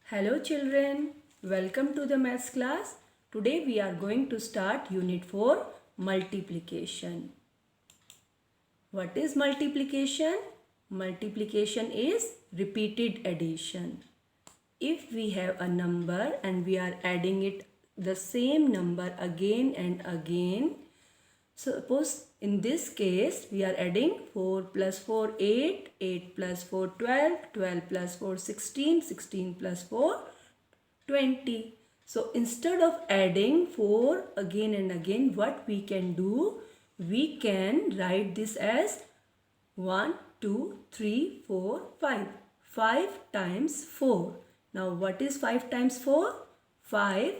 Hello children, welcome to the maths class. Today we are going to start unit 4 multiplication. What is multiplication? Multiplication is repeated addition. If we have a number and we are adding it the same number again and again, suppose in this case we are adding 4 plus 4 8, 8 plus 4 12, 12 plus 4 16, 16 plus 4 20. So instead of adding 4 again and again, what we can do? We can write this as 1, 2, 3, 4, 5. 5 times 4. Now what is 5 times 4? 5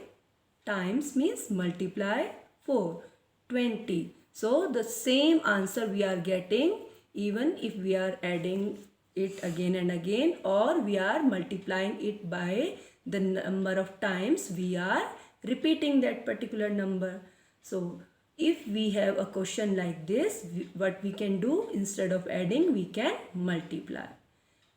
times means multiply 4. 20. So the same answer we are getting even if we are adding it again and again, or we are multiplying it by the number of times we are repeating that particular number. So if we have a question like this, what we can do, instead of adding we can multiply.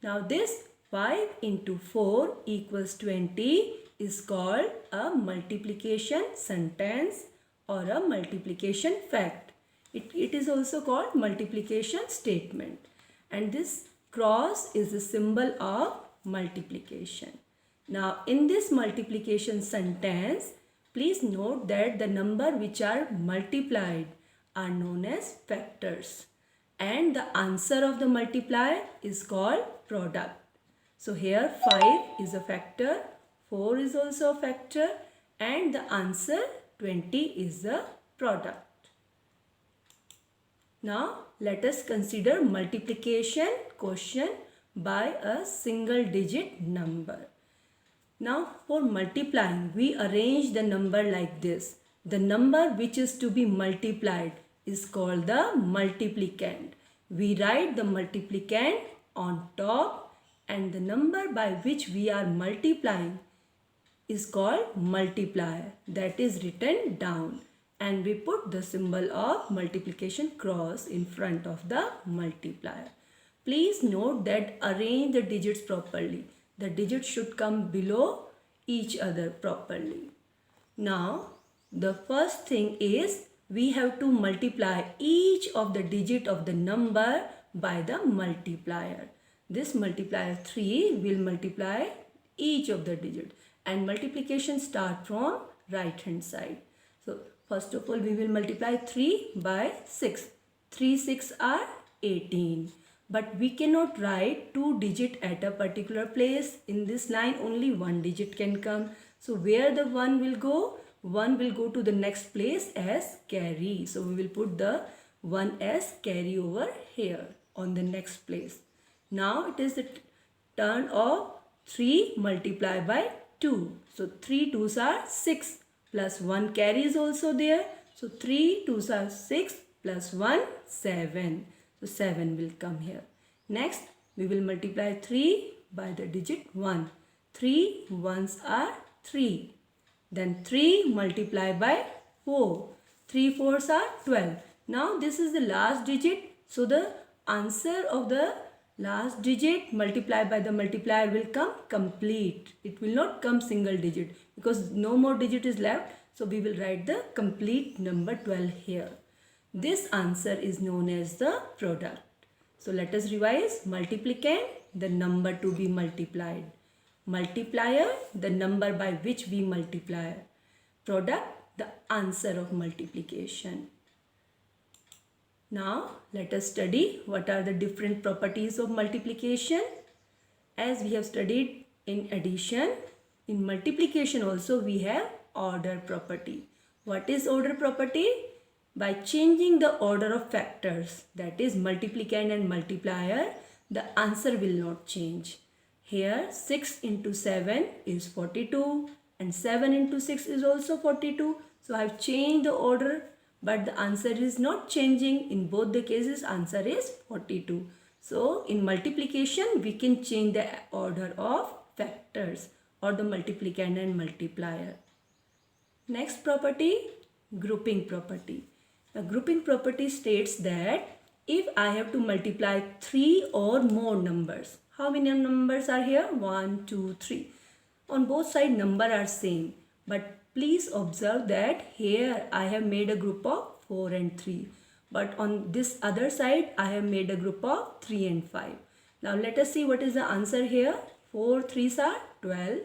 Now this 5 into 4 equals 20 is called a multiplication sentence or a multiplication fact. It is also called multiplication statement, and this cross is the symbol of multiplication. Now in this multiplication sentence, please note that the number which are multiplied are known as factors, and the answer of the multiplier is called product. So here 5 is a factor, 4 is also a factor, and the answer 20 is the product. Now let us consider multiplication question by a single digit number. Now for multiplying, we arrange the number like this. The number which is to be multiplied is called the multiplicand. We write the multiplicand on top, and the number by which we are multiplying is called multiplier, that is written down, and we put the symbol of multiplication cross in front of the multiplier. Please note that arrange the digits properly. The digits should come below each other properly. Now the first thing is we have to multiply each of the digit of the number by the multiplier. This multiplier 3 will multiply each of the digit, and multiplication start from right hand side. So first of all we will multiply 3 by 6. 3 6 are 18. But we cannot write 2 digit at a particular place. In this line only 1 digit can come. So where the 1 will go? 1 will go to the next place as carry. So we will put the 1 as carry over here on the next place. Now it is the turn of 3 multiplied by 2. So 3 2s are 6 plus 1 carry is also there. So 3 2s are 6 plus 1 7. So 7 will come here. Next we will multiply 3 by the digit 1. 3 1s are 3. Then 3 multiplied by 4. 3 4s are 12. Now this is the last digit. So the answer of the last digit multiplied by the multiplier will come complete. It will not come single digit because no more digit is left. So we will write the complete number 12 here. This answer is known as the product. So let us revise. Multiplicand, the number to be multiplied. Multiplier, the number by which we multiply. Product, the answer of multiplication. Now let us study what are the different properties of multiplication. As we have studied in addition, in multiplication also we have order property. What is order property? By changing the order of factors, that is multiplicand and multiplier, the answer will not change. Here 6 into 7 is 42 and 7 into 6 is also 42. So I have changed the order, but the answer is not changing. In both the cases answer is 42. So in multiplication we can change the order of factors or the multiplicand and multiplier. Next property, grouping property. The grouping property states that if I have to multiply 3 or more numbers, how many numbers are here? 1, 2, 3. On both sides number are same, but please observe that here I have made a group of 4 and 3, but on this other side I have made a group of 3 and 5. Now let us see what is the answer here. 4 3s are 12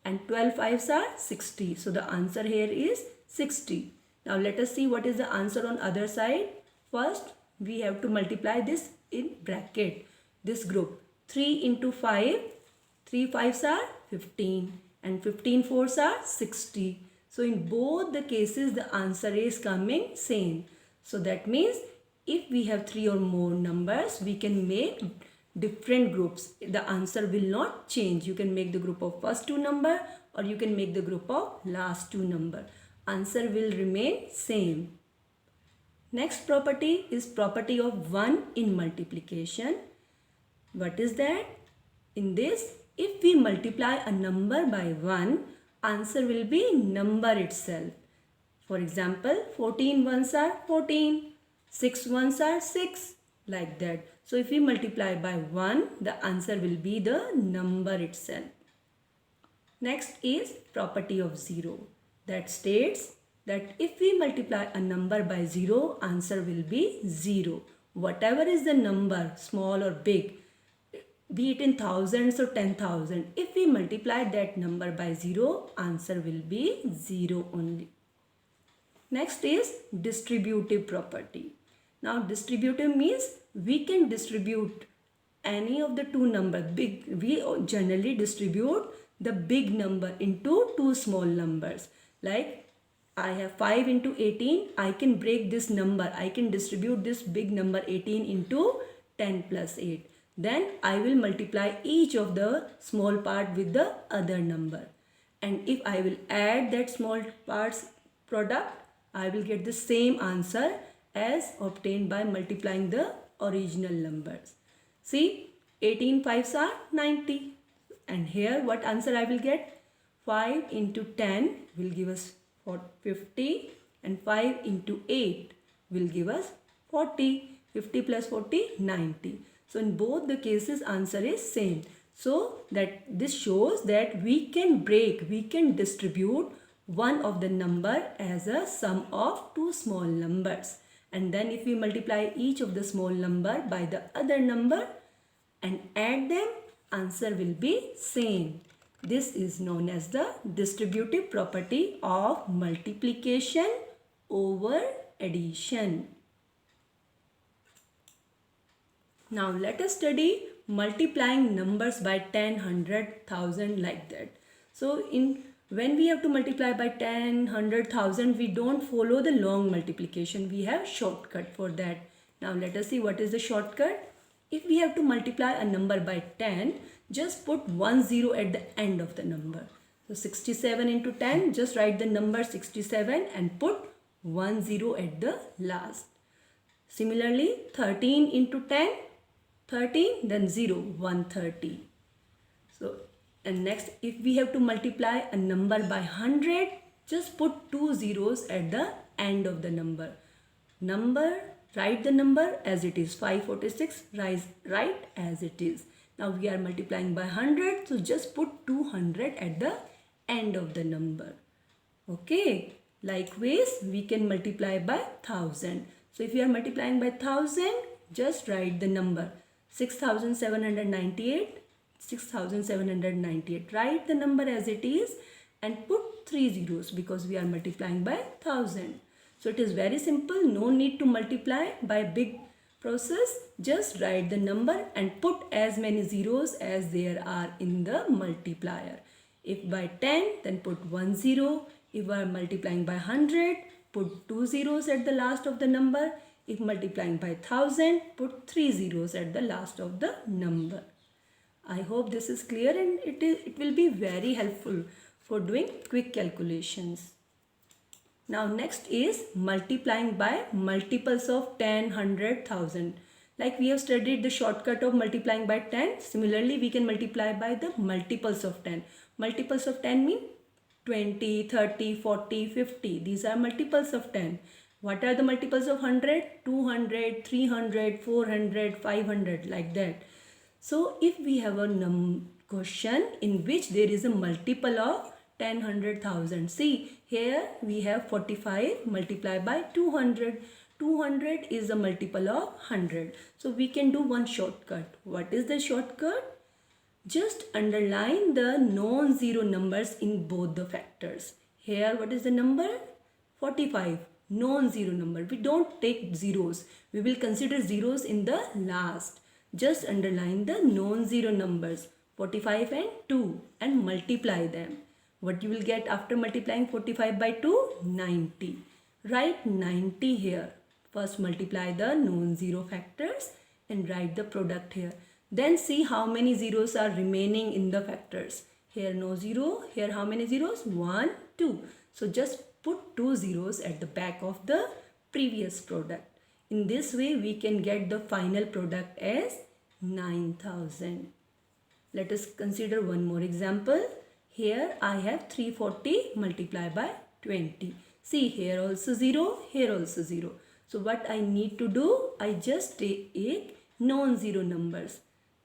and 12 5s are 60. So the answer here is 60. Now let us see what is the answer on other side. First we have to multiply this in bracket, this group. 3 into 5, 3 5s are 15 and 15 4s are 60. So in both the cases the answer is coming same. So that means if we have 3 or more numbers, we can make different groups. The answer will not change. You can make the group of first 2 number or you can make the group of last 2 number. Answer will remain same. Next property is property of 1 in multiplication. What is that? In this, if we multiply a number by 1, answer will be number itself. For example, 14 ones are 14, 6 ones are 6, like that. So if we multiply by 1, the answer will be the number itself. Next is property of 0. That states that if we multiply a number by 0, answer will be 0. Whatever is the number, small or big, be it in thousands or 10,000, if we multiply that number by 0, answer will be 0 only. Next is distributive property. Now distributive means we can distribute any of the two numbers. We generally distribute the big number into two small numbers. Like I have 5 into 18. I can break this number. I can distribute this big number 18 into 10 plus 8. Then I will multiply each of the small part with the other number. And if I will add that small parts product, I will get the same answer as obtained by multiplying the original numbers. See, 18 5s are 90. And here what answer I will get? 5 into 10 will give us 50 and 5 into 8 will give us 40. 50 plus 40, 90. So in both the cases answer is same. So that this shows that we can distribute one of the number as a sum of two small numbers. And then if we multiply each of the small number by the other number and add them, answer will be same. This is known as the distributive property of multiplication over addition. Now let us study multiplying numbers by 10, 100, 1000 like that. So when we have to multiply by 10, 100, 1000, we don't follow the long multiplication. We have shortcut for that. Now let us see what is the shortcut. If we have to multiply a number by 10, just put 1 0 at the end of the number. So 67 into 10, just write the number 67 and put 1 0 at the last. Similarly, 13 into 10, 13, then 0, 130. So, and next, if we have to multiply a number by 100, just put 2 zeros at the end of the number. Write the number as it is, 546, write as it is. Now we are multiplying by 100, so just put 200 at the end of the number. Okay, likewise, we can multiply by 1000. So if we are multiplying by 1000, just write the number 6798, 6798. Write the number as it is and put 3 zeros because we are multiplying by 1000. So it is very simple. No need to multiply by big process. Just write the number and put as many zeros as there are in the multiplier. If by 10, then put 1 0. If we are multiplying by 100, put 2 zeros at the last of the number. If multiplying by 1000, put 3 zeros at the last of the number. I hope this is clear and it will be very helpful for doing quick calculations. Now next is multiplying by multiples of 10, 100, 1000. Like we have studied the shortcut of multiplying by 10. Similarly, we can multiply by the multiples of 10. Multiples of 10 mean 20, 30, 40, 50. These are multiples of 10. What are the multiples of 100? 200, 300, 400, 500 like that. So if we have a question in which there is a multiple of 10, 100,000. See, here we have 45 multiplied by 200. 200 is a multiple of 100. So we can do one shortcut. What is the shortcut? Just underline the non-zero numbers in both the factors. Here what is the number? 45. Non-zero number. We don't take zeros. We will consider zeros in the last. Just underline the non-zero numbers 45 and 2 and multiply them. What you will get after multiplying 45 by 2? 90. Write 90 here. First multiply the non-zero factors and write the product here. Then see how many zeros are remaining in the factors. Here no zero. Here how many zeros? 1, 2. So just put 2 zeros at the back of the previous product. In this way we can get the final product as 9,000. Let us consider one more example. Here I have 340 multiplied by 20. See, here also 0, here also 0. So what I need to do, I just take non-zero numbers.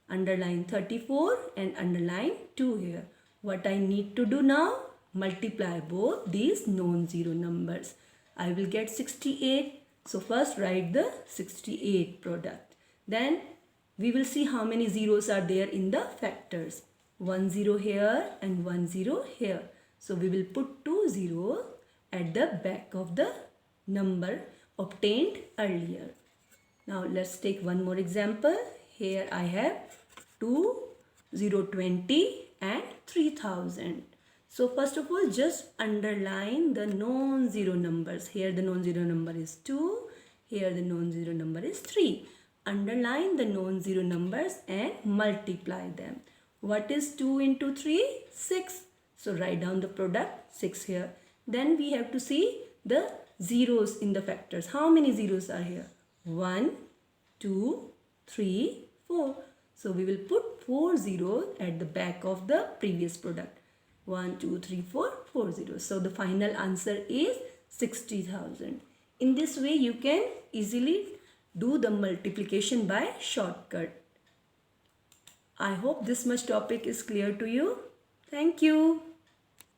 Underline 34 and underline 2 here. What I need to do now, multiply both these non-zero numbers. I will get 68. So first write the 68 product. Then we will see how many zeros are there in the factors. 1 0 here and 1 0 here. So we will put 2 zeros at the back of the number obtained earlier. Now let's take one more example. Here I have 2, 0, 20 and 3000. So first of all, just underline the non-zero numbers. Here the non-zero number is 2. Here the non-zero number is 3. Underline the non-zero numbers and multiply them. What is 2 into 3? 6. So write down the product 6 here. Then we have to see the zeros in the factors. How many zeros are here? 1, 2, 3, 4. So we will put 4 zeros at the back of the previous product. 1, 2, 3, 4, 4 zeros. So the final answer is 60,000. In this way you can easily do the multiplication by shortcut. I hope this much topic is clear to you. Thank you.